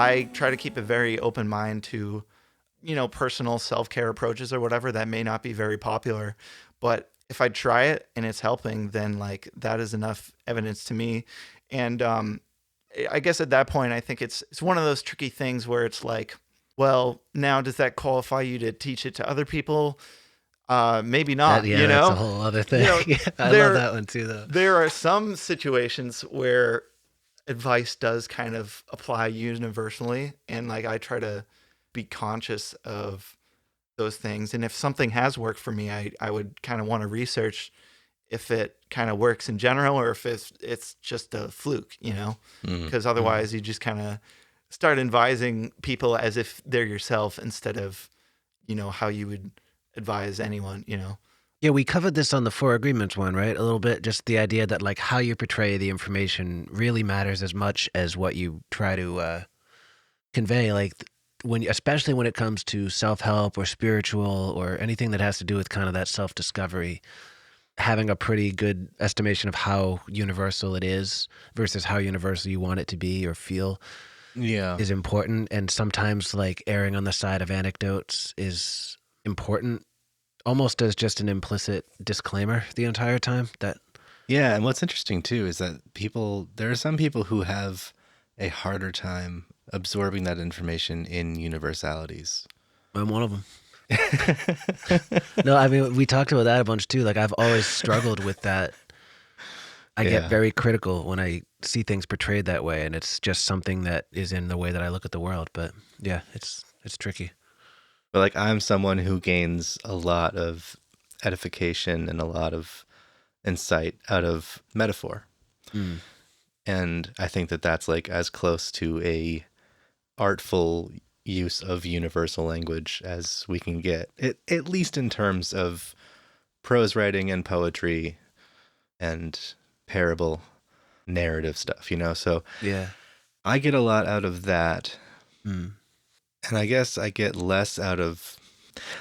I try to keep a very open mind to, personal self-care approaches or whatever that may not be very popular. But if I try it and it's helping, then like that is enough evidence to me. And I guess at that point, I think it's one of those tricky things where it's like, well, now does that qualify you to teach it to other people? Maybe That not, yeah, that's a whole other thing. Yeah, I love there that one too, though. there are some situations where advice does kind of apply universally, and like I try to be conscious of those things. And if something has worked for me, I would kind of want to research if it kind of works in general or if it's just a fluke, Mm, because otherwise you just kind of start advising people as if they're yourself instead of, how you would advise anyone. Yeah, we covered this on the Four Agreements one, right? A little bit, just the idea that like how you portray the information really matters as much as what you try to convey. Like especially when it comes to self-help or spiritual or anything that has to do with kind of that self-discovery, having a pretty good estimation of how universal it is versus how universal you want it to be or feel yeah. is important. And sometimes like erring on the side of anecdotes is important, almost as just an implicit disclaimer the entire time. That Yeah, and what's interesting too is that there are some people who have a harder time absorbing that information in universalities. I'm one of them. No, I mean, we talked about that a bunch too. Like I've always struggled with that. I get Yeah. very critical when I see things portrayed that way, and it's just something that is in the way that I look at the world. But yeah, it's tricky. But like I'm someone who gains a lot of edification and a lot of insight out of metaphor. Mm. And I think that that's like as close to a artful use of universal language as we can get, at least in terms of prose writing and poetry and parable narrative stuff, So Yeah. I get a lot out of that. Mm. And I guess I get less out of,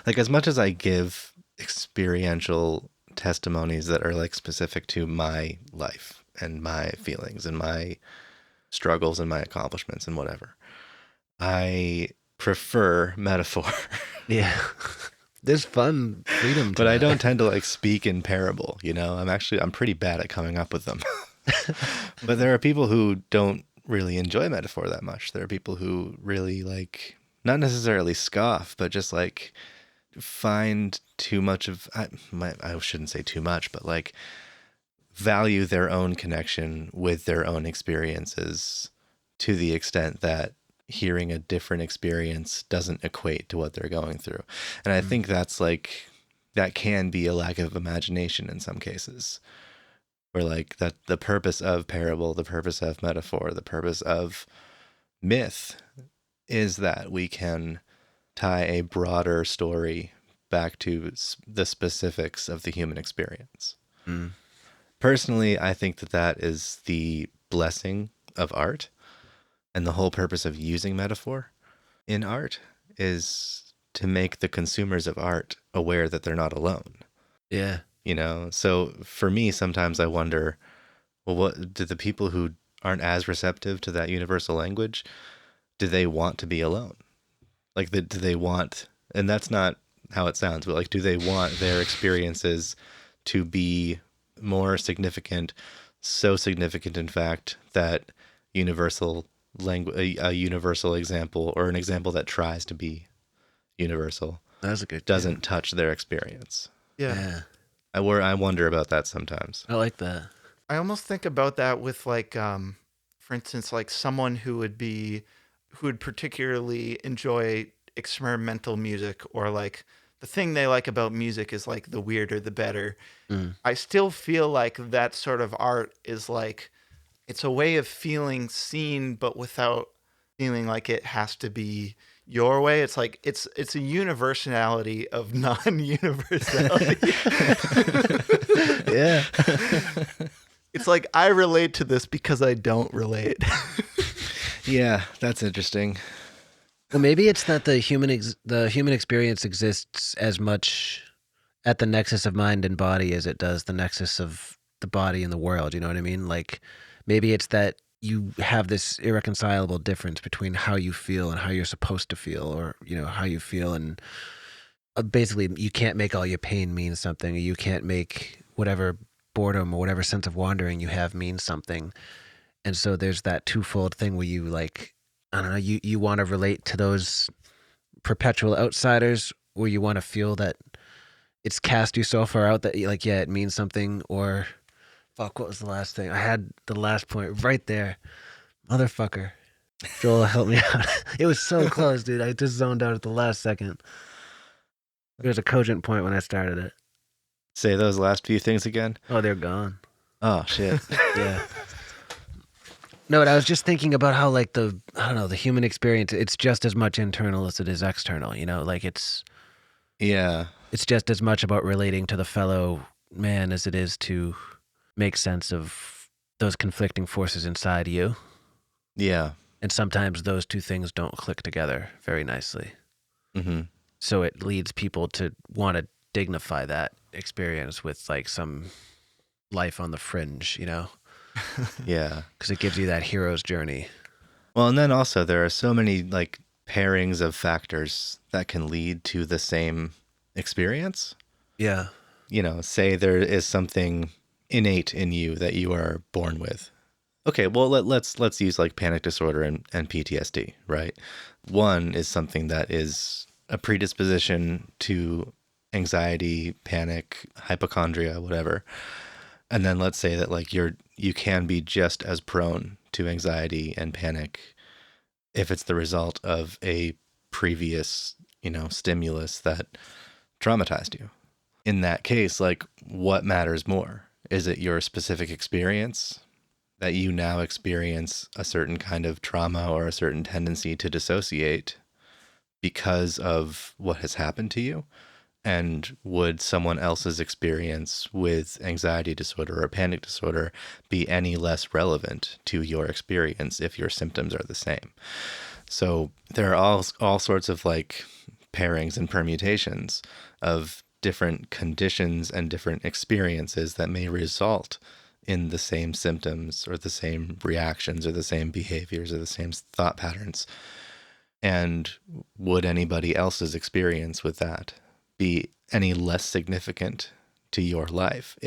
like, as much as I give experiential testimonies that are like specific to my life and my feelings and my struggles and my accomplishments and whatever, I prefer metaphor. Yeah. There's fun freedom to But I that. don't tend to like speak in parable, I'm pretty bad at coming up with them. But there are people who don't really enjoy metaphor that much. There are people who really like, not necessarily scoff, but just like find too much of, I shouldn't say too much, but like value their own connection with their own experiences to the extent that hearing a different experience doesn't equate to what they're going through. And I think that's like, that can be a lack of imagination in some cases, where like that the purpose of parable, the purpose of metaphor, the purpose of myth is that we can tie a broader story back to the specifics of the human experience. Mm. Personally, I think that that is the blessing of art, and the whole purpose of using metaphor in art is to make the consumers of art aware that they're not alone. Yeah. So for me, sometimes I wonder, well, what do the people who aren't as receptive to that universal language, do they want to be alone? Like, do they want, and that's not how it sounds, but like, do they want their experiences to be more significant, so significant, in fact, that universal language, a universal example, or an example that tries to be universal, That's a good doesn't touch their experience? Yeah. I wonder about that sometimes. I like that. I almost think about that with like, for instance, like someone who would particularly enjoy experimental music, or like the thing they like about music is like the weirder the better. Mm. I still feel like that sort of art is like, it's a way of feeling seen, but without feeling like it has to be your way. It's like it's a universality of non-universality. Yeah. It's like I relate to this because I don't relate. Yeah, that's interesting. Well, maybe it's that the human experience exists as much at the nexus of mind and body as it does the nexus of the body and the world. You know what I mean? Like maybe it's that you have this irreconcilable difference between how you feel and how you're supposed to feel, or how you feel, and basically you can't make all your pain mean something, or you can't make whatever boredom or whatever sense of wandering you have mean something. And so there's that twofold thing where you like, I don't know, you want to relate to those perpetual outsiders, where you want to feel that it's cast you so far out that like, yeah, it means something. Or fuck, what was the last thing? I had the last point right there. Motherfucker. Joel, help me out. It was so close, dude. I just zoned out at the last second. There was a cogent point when I started it. Say those last few things again. Oh, they're gone. Oh shit. Yeah. No, but I was just thinking about how like the human experience, it's just as much internal as it is external, like it's Yeah. just as much about relating to the fellow man as it is to make sense of those conflicting forces inside you. Yeah. And sometimes those two things don't click together very nicely. Mm-hmm. So it leads people to want to dignify that experience with like some life on the fringe, Yeah. because it gives you that hero's journey. Well, and then also there are so many like pairings of factors that can lead to the same experience. Yeah. Say there is something innate in you that you are born with. Okay, well let's use like panic disorder and PTSD, right? One is something that is a predisposition to anxiety, panic, hypochondria, whatever. And then let's say that like you can be just as prone to anxiety and panic if it's the result of a previous, stimulus that traumatized you. In that case, like what matters more? Is it your specific experience that you now experience a certain kind of trauma or a certain tendency to dissociate because of what has happened to you? And would someone else's experience with anxiety disorder or panic disorder be any less relevant to your experience if your symptoms are the same? So there are all sorts of like pairings and permutations of different conditions and different experiences that may result in the same symptoms or the same reactions or the same behaviors or the same thought patterns. And would anybody else's experience with that be any less significant to your life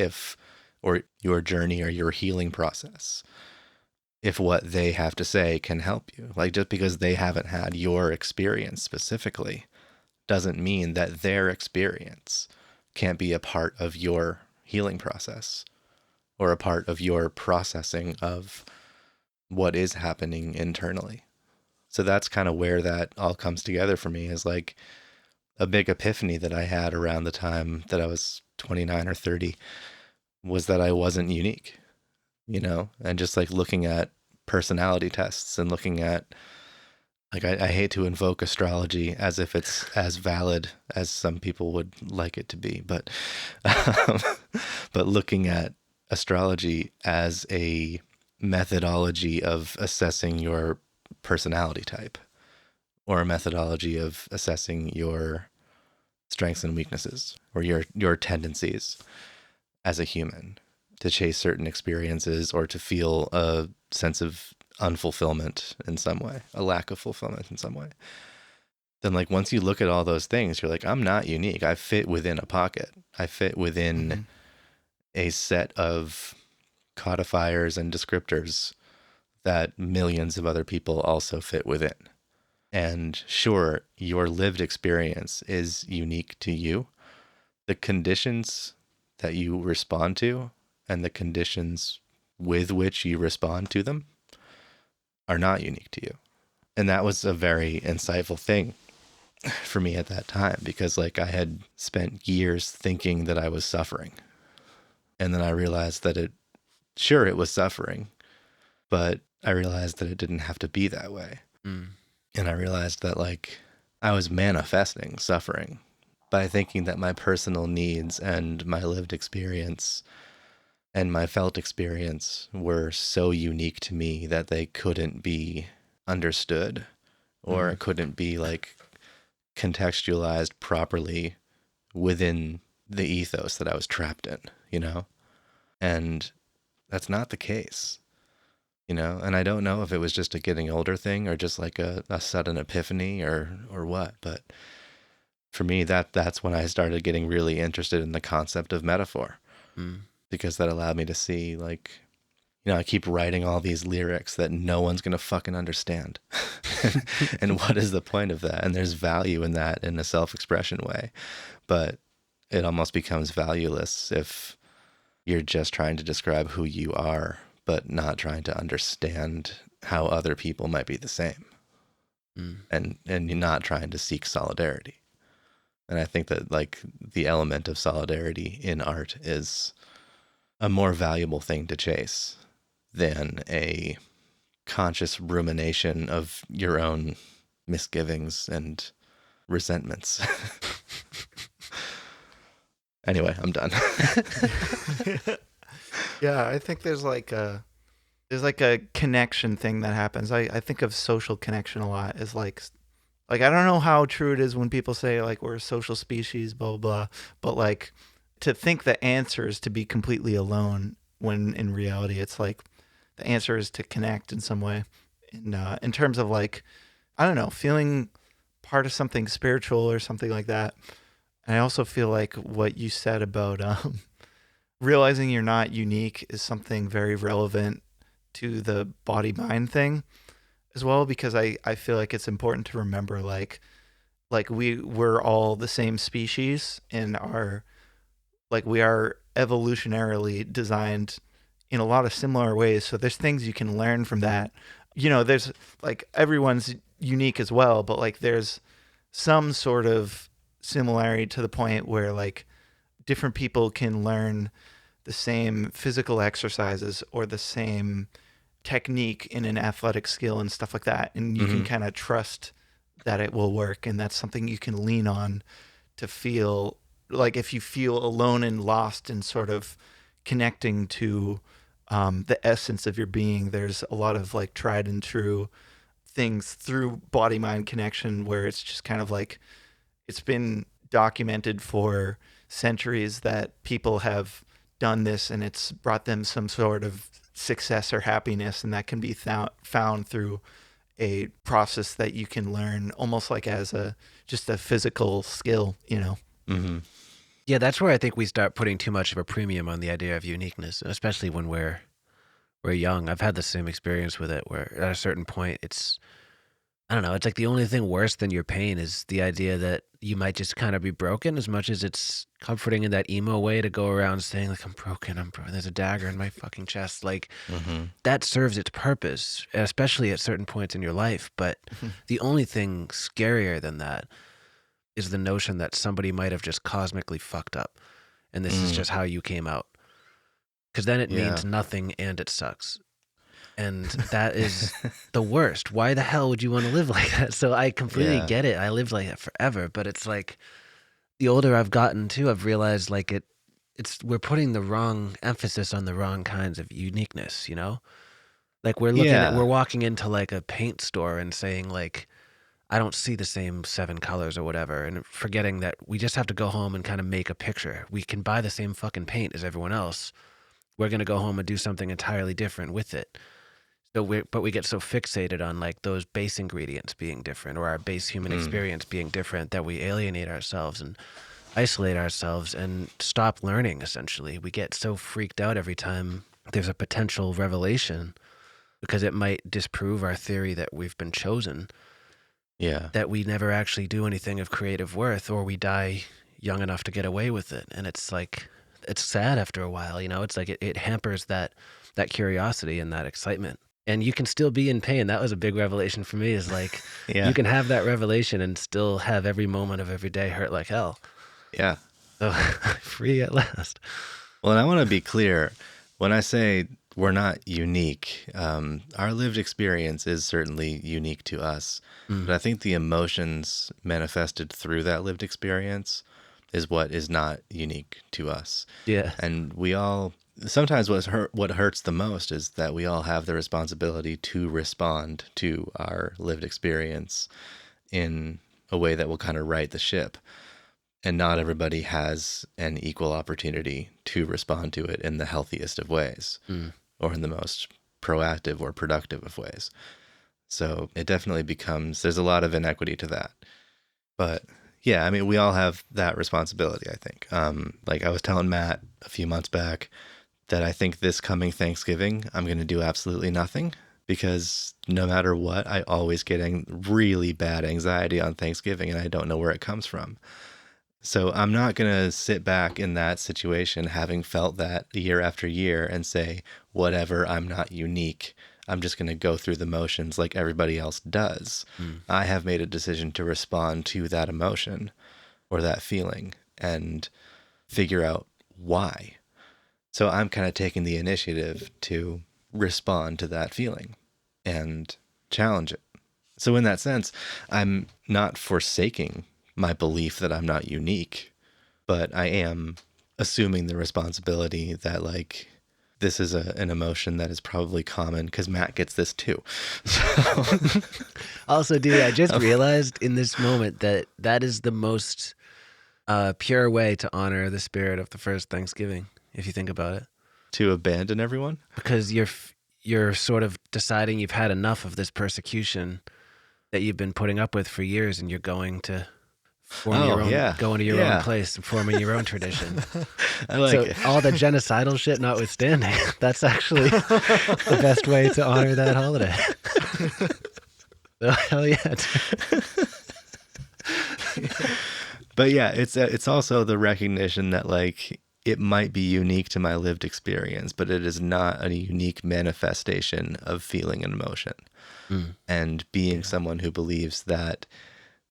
or your journey or your healing process, if what they have to say can help you? Like, just because they haven't had your experience specifically doesn't mean that their experience can't be a part of your healing process or a part of your processing of what is happening internally. So that's kind of where that all comes together for me, is like a big epiphany that I had around the time that I was 29 or 30 was that I wasn't unique, and just like looking at personality tests and looking at, like, I hate to invoke astrology as if it's as valid as some people would like it to be, but but looking at astrology as a methodology of assessing your personality type, or a methodology of assessing your strengths and weaknesses, or your tendencies as a human to chase certain experiences or to feel a sense of unfulfillment in some way, a lack of fulfillment in some way. Then like once you look at all those things, you're like, I'm not unique. I fit within a pocket. I fit within a set of codifiers and descriptors that millions of other people also fit within. And sure, your lived experience is unique to you. The conditions that you respond to and the conditions with which you respond to them are not unique to you. And that was a very insightful thing for me at that time, because like I had spent years thinking that I was suffering. And then I realized that it was suffering, but I realized that it didn't have to be that way. And I realized that like I was manifesting suffering by thinking that my personal needs and my lived experience and my felt experience were so unique to me that they couldn't be understood or couldn't be like contextualized properly within the ethos that I was trapped in, And that's not the case. you know? And I don't know if it was just a getting older thing or just like a sudden epiphany or what, but for me, that's when I started getting really interested in the concept of metaphor, Mm. because that allowed me to see, like, you know, I keep writing all these lyrics that no one's going to fucking understand. And what is the point of that? And there's value in that in a self-expression way, but it almost becomes valueless if you're just trying to describe who you are, but not trying to understand how other people might be the same, Mm. and you're not trying to seek solidarity. And I think that, like, the element of solidarity in art is a more valuable thing to chase than a conscious rumination of your own misgivings and resentments. Anyway, I'm done. Yeah, I think there's like a connection thing that happens. I think of social connection a lot as like I don't know how true it is when people say like we're a social species, blah blah blah, but like to think the answer is to be completely alone when in reality it's like the answer is to connect in some way. In terms of like I don't know, feeling part of something spiritual or something like that. And I also feel like what you said about realizing you're not unique is something very relevant to the body mind thing as well, because I feel like it's important to remember like we're all the same species and are like we are evolutionarily designed in a lot of similar ways. So there's things you can learn from that. You know, there's like everyone's unique as well, but like there's some sort of similarity to the point where like different people can learn the same physical exercises or the same technique in an athletic skill and stuff like that. And you can Hmm. kind of trust that it will work. And that's something you can lean on to feel like if you feel alone and lost and sort of connecting to the essence of your being, there's a lot of like tried and true things through body mind connection where it's just kind of like it's been documented for centuries that people have done this and it's brought them some sort of success or happiness, and that can be found through a process that you can learn almost like as a just a physical skill, you know. Hmm. Yeah, that's where I think we start putting too much of a premium on the idea of uniqueness, especially when we're young. I've had the same experience with it where at a certain point it's I don't know, it's like the only thing worse than your pain is the idea that you might just kind of be broken, as much as it's comforting in that emo way to go around saying like I'm broken, there's a dagger in my fucking chest. Like Hmm. that serves its purpose, especially at certain points in your life. But the only thing scarier than that is the notion that somebody might have just cosmically fucked up and this is Mm. just how you came out. Because then it Yeah. means nothing and it sucks. And that is the worst. Why the hell would you want to live like that? So I completely Yeah. get it. I lived like that forever, but it's like the older I've gotten too, I've realized like it's we're putting the wrong emphasis on the wrong kinds of uniqueness, you know? Like we're Yeah. walking into like a paint store and saying like I don't see the same 7 colors or whatever, and forgetting that we just have to go home and kind of make a picture. We can buy the same fucking paint as everyone else. We're going to go home and do something entirely different with it. But we get so fixated on like those base ingredients being different or our base human Mm. experience being different that we alienate ourselves and isolate ourselves and stop learning, essentially. We get so freaked out every time there's a potential revelation because it might disprove our theory that we've been chosen, Yeah. that we never actually do anything of creative worth, or we die young enough to get away with it. And it's like, it's sad after a while, you know, it's like it hampers that curiosity and that excitement. And you can still be in pain. That was a big revelation for me, is like, you Yeah. can have that revelation and still have every moment of every day hurt like hell. Yeah. So free at last. Well, and I want to be clear when I say we're not unique, our lived experience is certainly unique to us. Mm. But I think the emotions manifested through that lived experience is what is not unique to us. Yeah. And we all sometimes what hurts the most is that we all have the responsibility to respond to our lived experience in a way that will kind of right the ship. And not everybody has an equal opportunity to respond to it in the healthiest of ways Mm. or in the most proactive or productive of ways. So it definitely becomes, there's a lot of inequity to that. But yeah, I mean, we all have that responsibility, I think. Like I was telling Matt a few months back that I think this coming Thanksgiving, I'm going to do absolutely nothing, because no matter what, I always get really bad anxiety on Thanksgiving, and I don't know where it comes from. So I'm not going to sit back in that situation, having felt that year after year, and say, whatever, I'm not unique. I'm just going to go through the motions like everybody else does. I have made a decision to respond to that emotion or that feeling and figure out why. So I'm kind of taking the initiative to respond to that feeling and challenge it. So in that sense, I'm not forsaking my belief that I'm not unique, but I am assuming the responsibility that, like, this is an emotion that is probably common because Matt gets this too. So. Also, dude, I just realized in this moment that that is the most pure way to honor the spirit of the first Thanksgiving, if you think about it. To abandon everyone? Because you're sort of deciding you've had enough of this persecution that you've been putting up with for years, and you're going to form your own, going to your own place and forming your own tradition. I like it. All the genocidal shit notwithstanding, that's actually the best way to honor that holiday. So, hell yeah. But yeah, it's also the recognition that, like, it might be unique to my lived experience, but it is not a unique manifestation of feeling and emotion. And being someone who believes that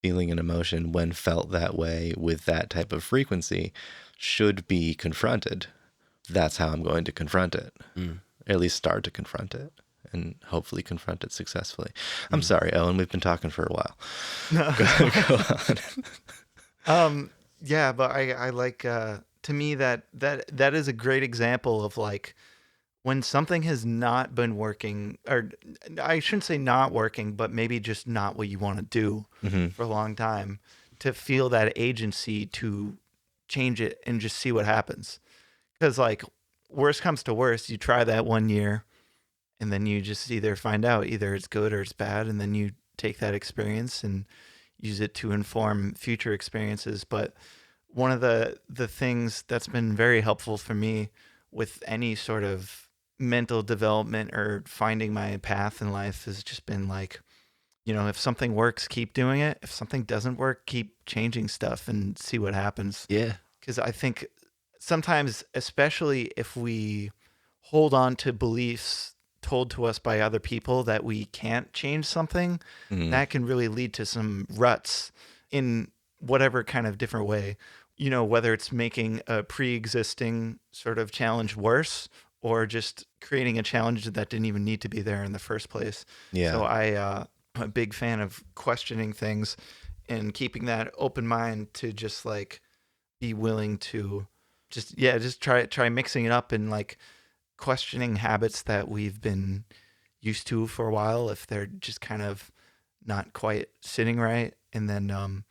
feeling an emotion, when felt that way with that type of frequency, should be confronted. That's how I'm going to confront it. At least start to confront it, and hopefully confront it successfully. I'm sorry, Owen, we've been talking for a while. No. Go on. Yeah, but I like, to me, that is a great example of, like, when something has not been working, or I shouldn't say not working, but maybe just not what you want to do for a long time, to feel that agency to change it and just see what happens. Because, like, worst comes to worst, you try that 1 year, and then you just either find out either it's good or it's bad, and then you take that experience and use it to inform future experiences. But one of the things that's been very helpful for me with any sort of mental development or finding my path in life has just been, like, you know, if something works, keep doing it. If something doesn't work, keep changing stuff and see what happens. Yeah. Because I think sometimes, especially if we hold on to beliefs told to us by other people that we can't change something, that can really lead to some ruts in whatever kind of different way. You know, whether it's making a pre-existing sort of challenge worse, or just creating a challenge that didn't even need to be there in the first place. Yeah. So I'm a big fan of questioning things and keeping that open mind to just, like, be willing to just try mixing it up and, like, questioning habits that we've been used to for a while if they're just kind of not quite sitting right. And then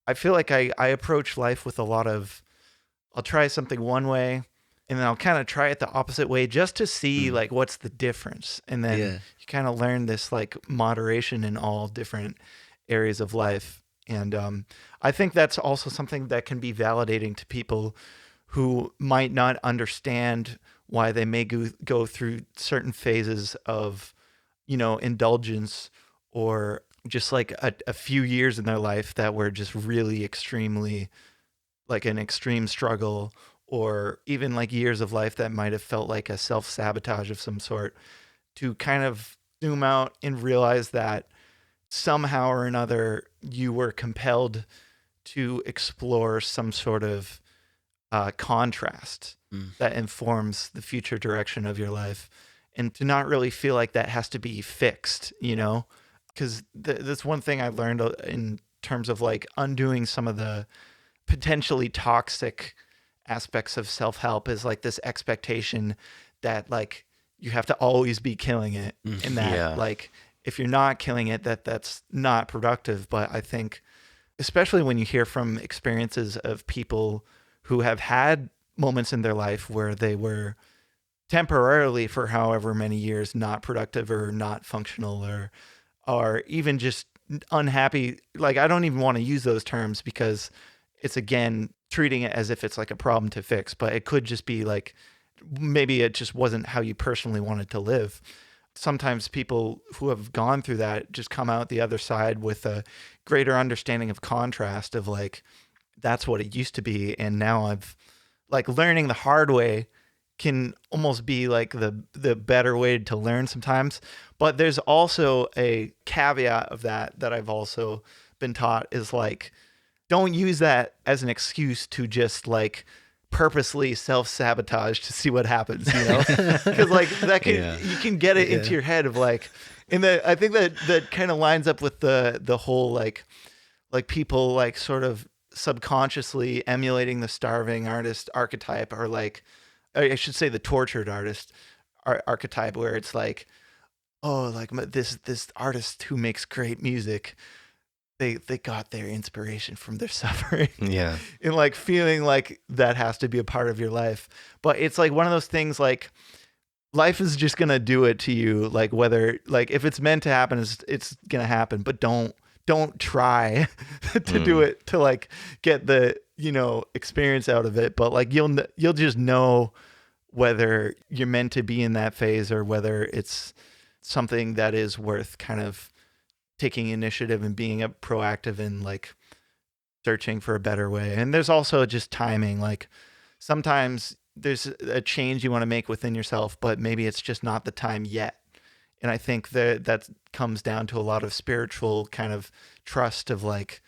I feel like I approach life with a lot of, I'll try something one way, and then I'll kind of try it the opposite way just to see, like, what's the difference. And then you kind of learn this, like, moderation in all different areas of life. And I think that's also something that can be validating to people who might not understand why they may go through certain phases of, you know, indulgence, or just, like, a few years in their life that were just really extremely, like, an extreme struggle, or even, like, years of life that might have felt like a self-sabotage of some sort, to kind of zoom out and realize that somehow or another you were compelled to explore some sort of contrast that informs the future direction of your life, and to not really feel like that has to be fixed, you know? Because that's one thing I learned in terms of, like, undoing some of the potentially toxic aspects of self-help, is, like, this expectation that, like, you have to always be killing it, and that like, if you're not killing it, that's not productive. But I think, especially when you hear from experiences of people who have had moments in their life where they were temporarily for however many years not productive or not functional or even just unhappy. Like, I don't even want to use those terms because it's, again, treating it as if it's like a problem to fix, but it could just be like maybe it just wasn't how you personally wanted to live. Sometimes people who have gone through that just come out the other side with a greater understanding of contrast of like, that's what it used to be. And now I've like learning the hard way can almost be like the better way to learn sometimes. But there's also a caveat of that I've also been taught is like, don't use that as an excuse to just like purposely self-sabotage to see what happens, you know? Because like that can you can get it into your head of like, and I think that kind of lines up with the whole like people like sort of subconsciously emulating the starving artist archetype, or like I should say the tortured artist archetype, where it's like, oh, like this artist who makes great music, they got their inspiration from their suffering. Yeah. And like feeling like that has to be a part of your life. But it's like one of those things, like life is just going to do it to you. Like whether, like if it's meant to happen, it's going to happen, but don't try to do it to like get the, you know, experience out of it. But like you'll just know whether you're meant to be in that phase or whether it's something that is worth kind of taking initiative and being a proactive and like searching for a better way. And there's also just timing. Like sometimes there's a change you want to make within yourself, but maybe it's just not the time yet. And I think that comes down to a lot of spiritual kind of trust of like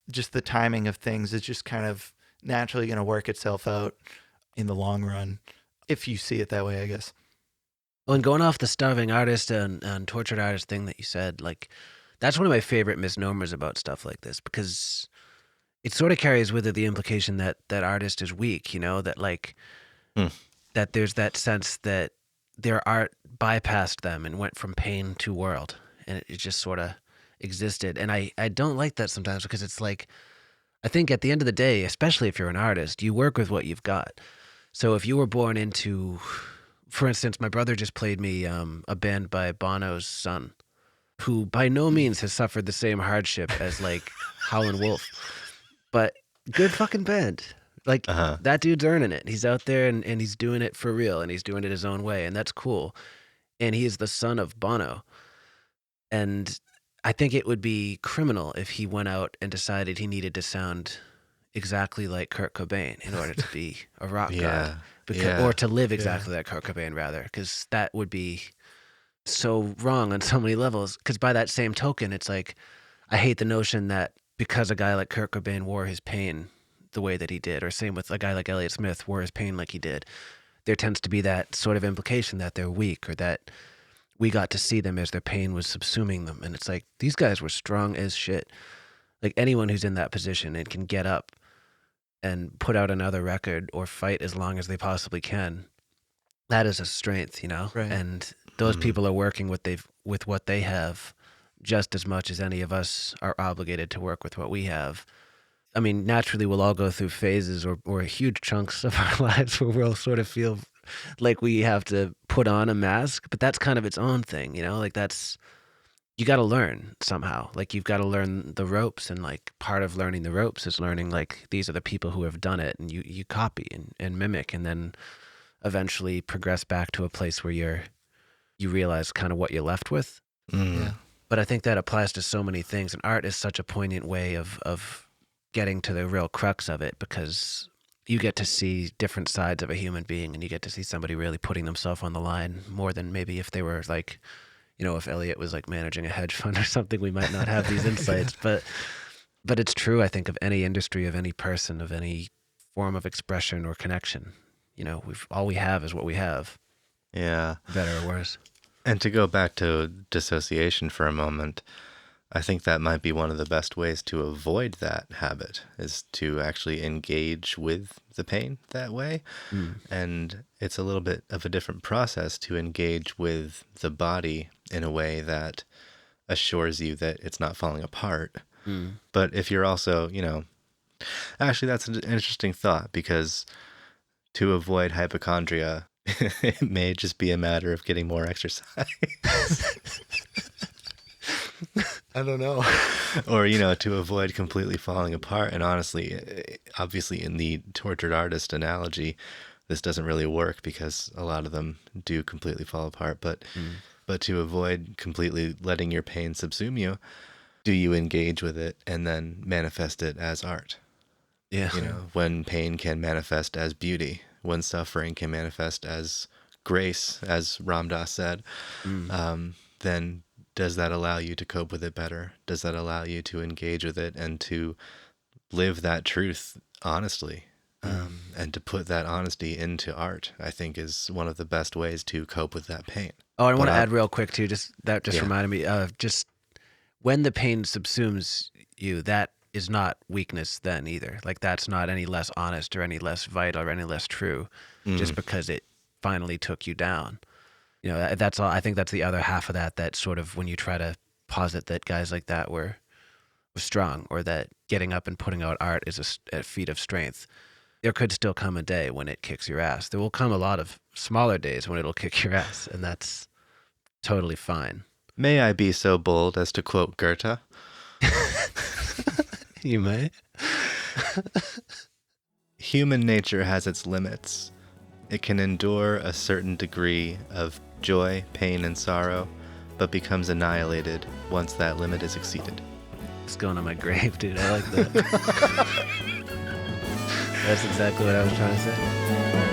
just the timing of things is just kind of naturally going to work itself out in the long run, if you see it that way, I guess. Well, and going off the starving artist and tortured artist thing that you said, like, that's one of my favorite misnomers about stuff like this, because it sort of carries with it the implication that artist is weak, you know, that like, that there's that sense that their art bypassed them and went from pain to world, and it just sort of existed. And I don't like that sometimes, because it's like, I think at the end of the day, especially if you're an artist, you work with what you've got. So if you were born into, for instance, my brother just played me a band by Bono's son, who by no means has suffered the same hardship as like Howlin' Wolf, but good fucking band. Like that dude's earning it. He's out there and he's doing it for real, and he's doing it his own way, and that's cool. And he is the son of Bono. And I think it would be criminal if he went out and decided he needed to sound exactly like Kurt Cobain in order to be a rock god, or to live exactly like Kurt Cobain, rather, because that would be so wrong on so many levels. Because by that same token, it's like, I hate the notion that because a guy like Kurt Cobain wore his pain the way that he did, or same with a guy like Elliott Smith wore his pain like he did, there tends to be that sort of implication that they're weak, or that we got to see them as their pain was subsuming them. And it's like, these guys were strong as shit. Like anyone who's in that position and can get up and put out another record or fight as long as they possibly can, that is a strength, you know? Right. And those people are working with what they have just as much as any of us are obligated to work with what we have. I mean, naturally, we'll all go through phases or huge chunks of our lives where we'll sort of feel like we have to put on a mask, but that's kind of its own thing, you know? Like that's, you got to learn somehow. Like you've got to learn the ropes, and like part of learning the ropes is learning like these are the people who have done it, and you copy and mimic, and then eventually progress back to a place where you realize kind of what you're left with. Yeah. But I think that applies to so many things, and art is such a poignant way of getting to the real crux of it, because you get to see different sides of a human being, and you get to see somebody really putting themselves on the line more than maybe if they were like, you know, if Elliot was like managing a hedge fund or something, we might not have these insights. But it's true, I think, of any industry, of any person, of any form of expression or connection. You know, all we have is what we have. Yeah. Better or worse. And to go back to dissociation for a moment, I think that might be one of the best ways to avoid that habit, is to actually engage with the pain that way. And it's a little bit of a different process to engage with the body in a way that assures you that it's not falling apart. But if you're also, you know, actually that's an interesting thought, because to avoid hypochondria, It may just be a matter of getting more exercise. I don't know. Or, to avoid completely falling apart. And honestly, obviously in the tortured artist analogy, this doesn't really work because a lot of them do completely fall apart. But to avoid completely letting your pain subsume you, do you engage with it and then manifest it as art? Yeah. When pain can manifest as beauty, when suffering can manifest as grace, as Ram Dass said, then does that allow you to cope with it better? Does that allow you to engage with it and to live that truth honestly? And to put that honesty into art, I think, is one of the best ways to cope with that pain. Oh, I want to add real quick too. That Yeah. reminded me of just when the pain subsumes you. That is not weakness then either. Like that's not any less honest or any less vital or any less true, just because it finally took you down. That's all. I think that's the other half of that. That sort of when you try to posit that guys like that were strong, or that getting up and putting out art is a feat of strength. There could still come a day when it kicks your ass. There will come a lot of smaller days when it'll kick your ass, and that's totally fine. May I be so bold as to quote Goethe? You may. Human nature has its limits. It can endure a certain degree of joy, pain, and sorrow, but becomes annihilated once that limit is exceeded. It's going on my grave, dude. I like that. That's exactly what I was trying to say.